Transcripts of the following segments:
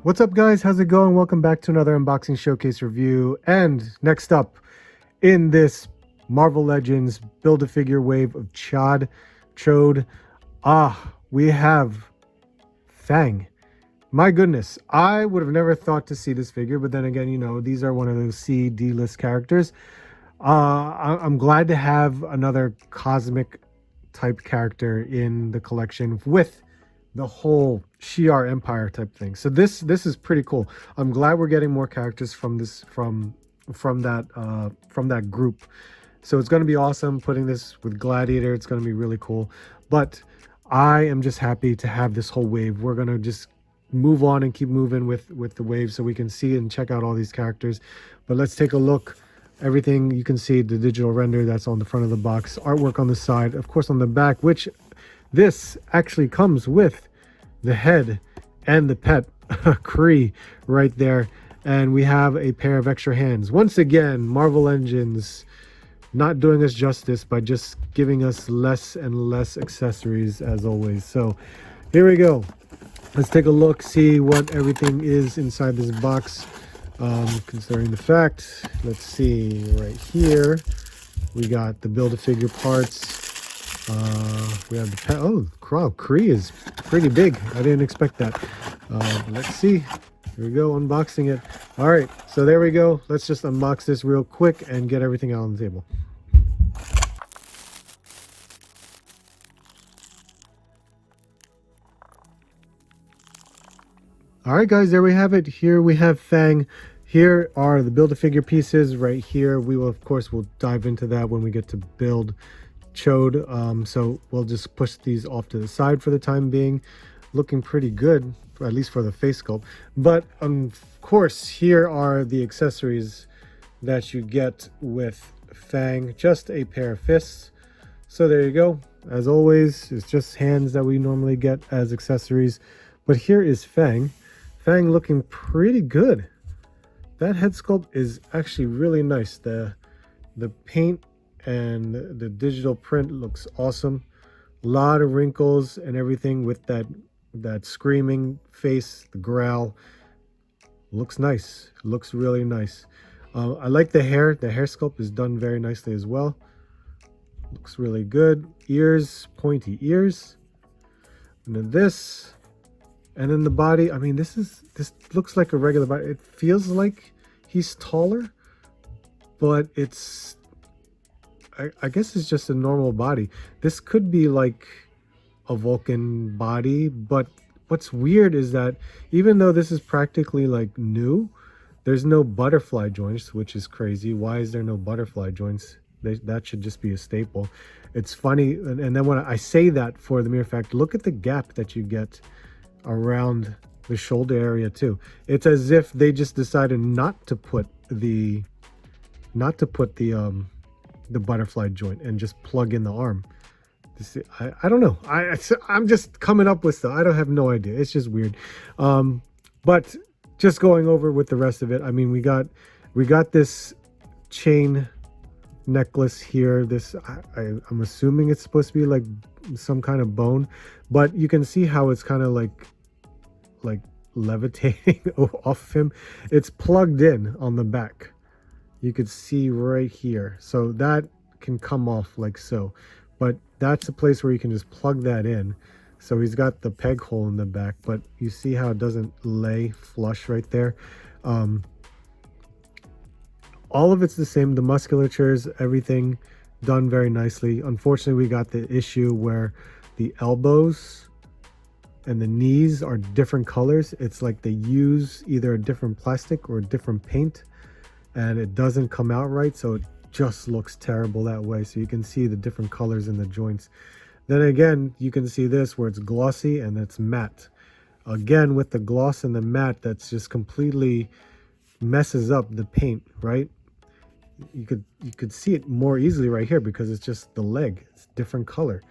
What's up, guys? How's it going? Welcome back to another unboxing showcase review. And next up in this Marvel Legends Build-A-Figure wave of Chode, we have Fang. My goodness, I would have never thought to see this figure, but then again, you know, these are one of those C, D-list characters. I'm glad to have another cosmic type character in the collection with the whole Shi'ar Empire type thing. So this is pretty cool. I'm glad we're getting more characters from this from that group. So it's going to be awesome putting this with Gladiator. It's going to be really cool. But I am just happy to have this whole wave. We're going to just move on and keep moving with the wave so we can see and check out all these characters. But let's take a look. Everything you can see, the digital render that's on the front of the box, artwork on the side, of course on the back, which this actually comes with the head and the pet Kree right there. And we have a pair of extra hands. Once again, Marvel Engines not doing us justice by just giving us less and less accessories as always. So here we go. Let's take a look, see what everything is inside this box. Considering the fact, let's see right here, we got the Build-A-Figure parts. We have the pet. Oh, Kree is pretty big. I didn't expect that. Let's see. Here we go, unboxing it. All right, so there we go. Let's just unbox this real quick and get everything out on the table. All right, guys, there we have it. Here we have Fang. Here are the Build-A-Figure pieces right here. We will, of course, we'll dive into that when we get to build Chode. So we'll just push these off to the side for the time being. Looking pretty good, at least for the face sculpt. But of course, here are the accessories that you get with Fang. Just a pair of fists. So there you go. As always, it's just hands that we normally get as accessories. But here is Fang. Fang looking pretty good. That head sculpt is actually really nice. The paint and the digital print looks awesome. A lot of wrinkles and everything with that screaming face, the growl. Looks nice. Looks really nice. I like the hair. The hair sculpt is done very nicely as well. Looks really good. Ears, pointy ears. And then this. And then the body, I mean, this looks like a regular body. It feels like he's taller, but it's, I guess it's just a normal body. This could be like a Vulcan body, but what's weird is that even though this is practically like new, there's no butterfly joints, which is crazy. Why is there no butterfly joints? That should just be a staple. It's funny, and then when I say that for the mere fact, look at the gap that you get around the shoulder area too. It's as if they just decided not to put the butterfly joint and just plug in the arm. I don't know. I'm just coming up with stuff. I don't have no idea. It's just weird. But just going over with the rest of it, I mean, we got this chain necklace here. This I'm assuming it's supposed to be like some kind of bone, but you can see how it's kind of like levitating off of him. It's plugged in on the back. You could see right here, so that can come off like so, but that's a place where you can just plug that in. So he's got the peg hole in the back, but you see how it doesn't lay flush right there. All of it's the same. The musculatures, everything done very nicely. Unfortunately, we got the issue where the elbows and the knees are different colors. It's like they use either a different plastic or a different paint, and it doesn't come out right, so it just looks terrible that way. So you can see the different colors in the joints. Then again, you can see this where it's glossy and it's matte. Again, with the gloss and the matte, that's just completely messes up the paint, right? You could see it more easily right here because it's just the leg. It's different color.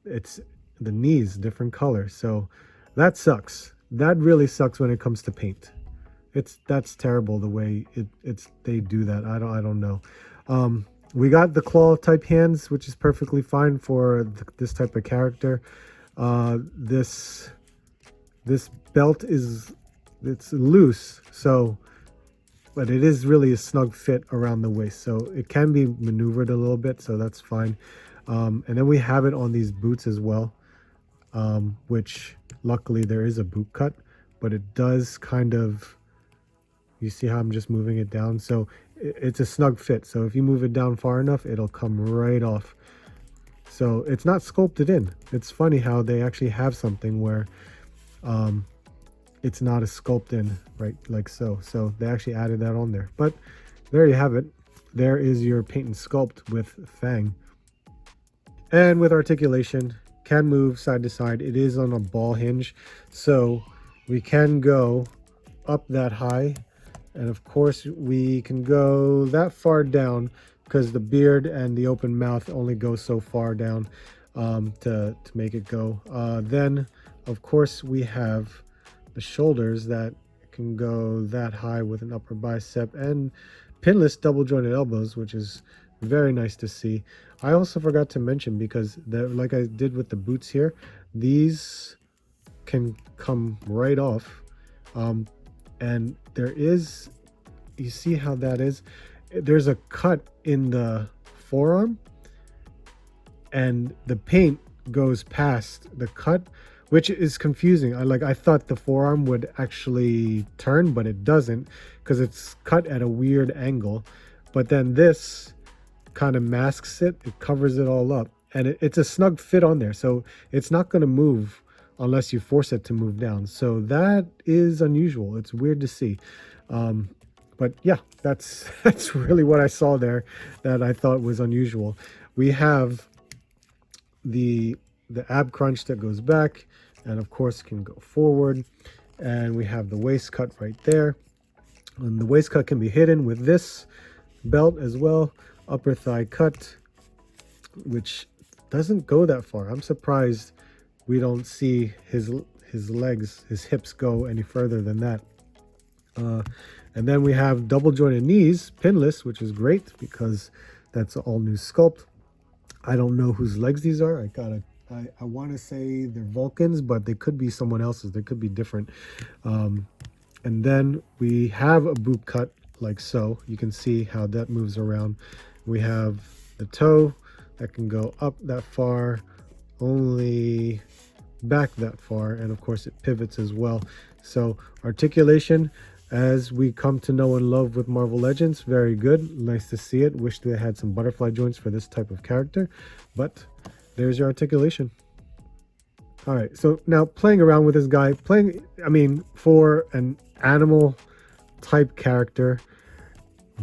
It's the knees, different color. So that sucks. That really sucks when it comes to paint. That's terrible the way they do that. I don't know. We got the claw type hands, which is perfectly fine for this type of character. This belt is it's loose, so, but it is really a snug fit around the waist, so it can be maneuvered a little bit, so that's fine. And then we have it on these boots as well, which luckily there is a boot cut, but it does kind of, you see how I'm just moving it down, so it's a snug fit, so if you move it down far enough, it'll come right off. So it's not sculpted in. It's funny how they actually have something where it's not a sculpt in, right, like so. So they actually added that on there. But there you have it. There is your paint and sculpt with Fang. And with articulation, can move side to side. It is on a ball hinge, so we can go up that high, and of course we can go that far down because the beard and the open mouth only go so far down to make it go. Then of course we have the shoulders that can go that high with an upper bicep, and pinless double jointed elbows, which is very nice to see. I also forgot to mention, because like I did with the boots here, these can come right off, and there is, you see how that is, there's a cut in the forearm and the paint goes past the cut, which is confusing. I thought the forearm would actually turn, but it doesn't, because it's cut at a weird angle. But then this kind of masks it, it covers it all up, and it's a snug fit on there, so it's not going to move unless you force it to move down. So that is unusual. It's weird to see. But yeah, that's really what I saw there that I thought was unusual. We have the ab crunch that goes back, and of course can go forward, and we have the waist cut right there, and the waist cut can be hidden with this belt as well. Upper thigh cut, which doesn't go that far. I'm surprised we don't see his legs, his hips go any further than that. And then we have double jointed knees, pinless, which is great because that's all new sculpt. I don't know whose legs these are. I want to say they're Vulcans, but they could be someone else's. They could be different. And then we have a boot cut like so. You can see how that moves around. We have the toe that can go up that far, only back that far, and of course it pivots as well. So articulation, as we come to know and love with Marvel Legends, very good. Nice to see it. Wish they had some butterfly joints for this type of character, but there's your articulation. All right, so now playing around with this guy, for an animal type character,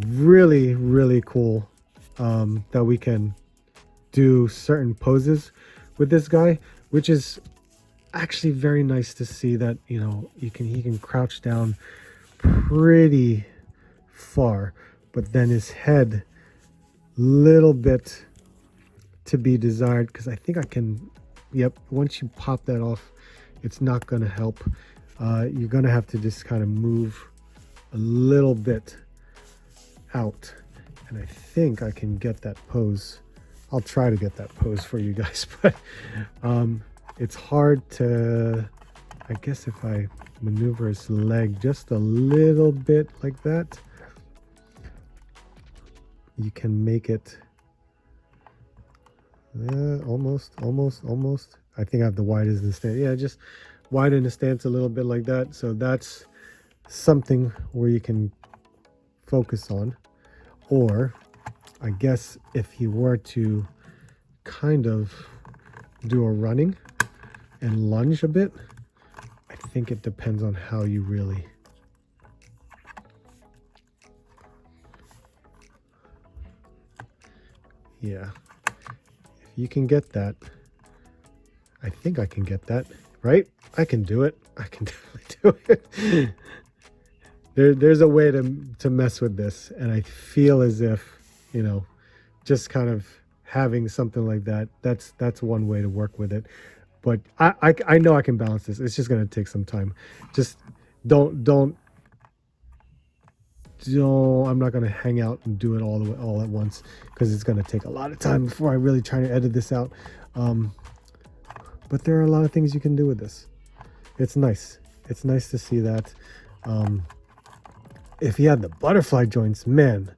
really cool that we can do certain poses with this guy, which is actually very nice to see that, he can crouch down pretty far, but then his head little bit to be desired, because I think I can, once you pop that off, it's not going to help. You're going to have to just kind of move a little bit out, and I think I can get that pose. I'll try to get that pose for you guys, but it's hard to, I guess if I maneuver his leg just a little bit like that, you can make it almost. I think I have to widen the stance. Yeah, just widen the stance a little bit like that. So that's something where you can focus on. Or I guess if he were to kind of do a running and lunge a bit, I think it depends on how you really. Yeah, if you can get that, I think I can get that, right? I can do it. I can definitely do it. There's a way to mess with this, and I feel as if, just kind of having something like that, that's one way to work with it. But I know I can balance this. It's just going to take some time. Just don't I'm not going to hang out and do it all at once, because it's going to take a lot of time before I really try to edit this out. But there are a lot of things you can do with this. It's nice. It's nice to see that. If he had the butterfly joints, man,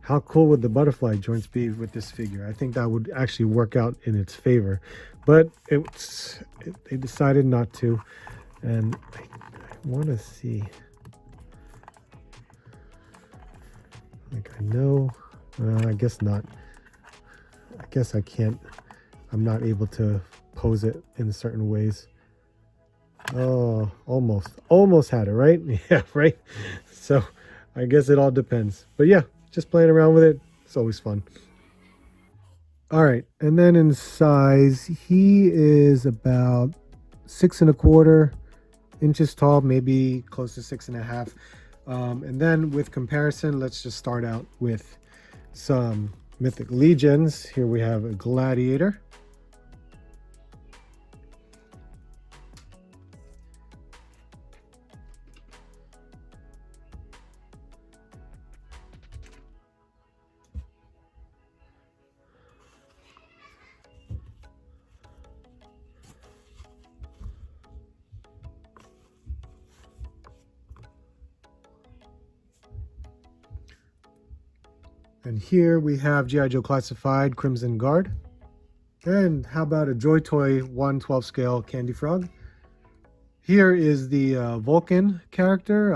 how cool would the butterfly joints be with this figure? I think that would actually work out in its favor, but they decided not to. And I want to see, like, I know, I guess not. I guess I can't, I'm not able to pose it in certain ways. Oh, almost had it, right? Yeah, right. So I guess it all depends. But yeah, just playing around with it, it's always fun. All right, and then in size, he is about 6¼ inches tall, maybe close to 6½. And then with comparison, let's just start out with some Mythic Legions. Here we have a Gladiator. And here we have G.I. Joe Classified Crimson Guard. And how about a Joy Toy 1/12 scale Candy Frog? Here is the Vulcan character.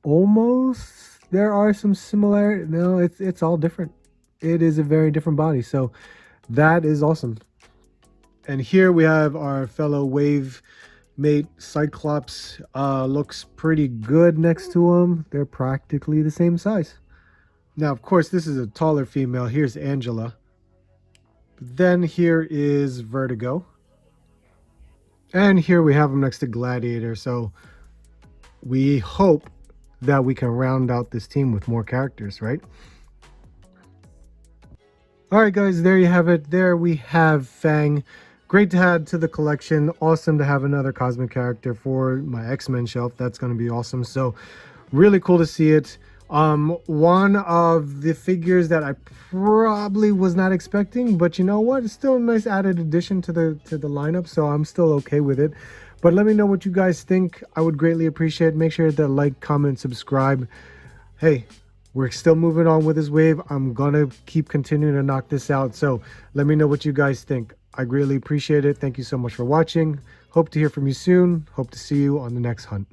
Almost, there are some similarities. No, it's all different. It is a very different body. So that is awesome. And here we have our fellow Wave Mate Cyclops. Looks pretty good next to him. They're practically the same size. Now, of course, this is a taller female. Here's Angela. Then here is Vertigo. And here we have him next to Gladiator. So we hope that we can round out this team with more characters, right? All right, guys, there you have it. There we have Fang. Great to add to the collection. Awesome to have another cosmic character for my X-Men shelf. That's going to be awesome. So really cool to see it. One of the figures that I probably was not expecting, but you know what, it's still a nice added addition to the lineup, so I'm still okay with it. But let me know what you guys think. I would greatly appreciate it. Make sure to like, comment, subscribe. Hey, we're still moving on with this wave. I'm gonna keep continuing to knock this out, so let me know what you guys think. I greatly appreciate it. Thank you so much for watching. Hope to hear from you soon. Hope to see you on the next hunt.